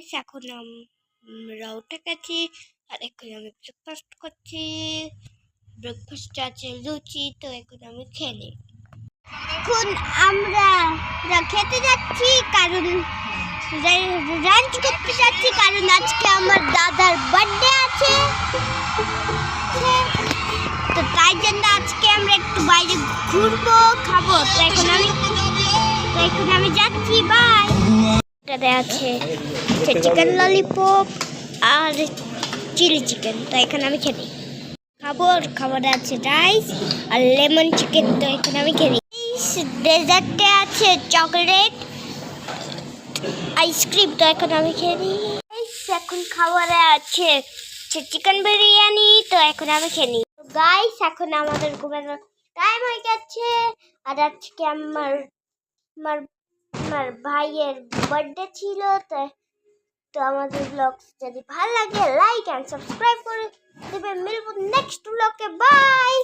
Guys এখন আমরা উঠে গেছি আর এখন আমি ব্রেকফাস্ট করছি। ব্রেকফাস্টে আছে লুচি, তো এখন আমি খেয়ে নিই। এখন আমরা খেতে যাচ্ছি কারণ লাঞ্চ করতে যাচ্ছি কারণ আজকে আমার দাদার বার্থডে আছে, তো তাই জন্য আজকে আমরা একটু বাইরে ঘুরবো, খাবো। তো এখন আমি যাচ্ছি, বাই। এটাতে আছে চিকেন ললিপপ আর চিলি চিকেন, তো এখানে আমি খেতে খাবো। আর খাবারে আছে রাইস আর লেমন চিকেন, তো এখানে আমি খেতে। ডেজার্টে আছে চকলেট আইসক্রিম, তো এখন আমি খেয়ে নিই। এখন খাবারে আছে চিকেন বিরিয়ানি, তো এখন আমি খেয়ে নিই। গাইস এখন আমাদের ঘুমানোর টাইম হয়ে গেছে আর আজকে আমার ভাইয়ের বার্থডে ছিল, তো আমাদের ব্লগ যদি ভালো লাগে লাইক এন্ড সাবস্ক্রাইব করে দেবেন। মিলবো নেক্সট ব্লগে, বাই।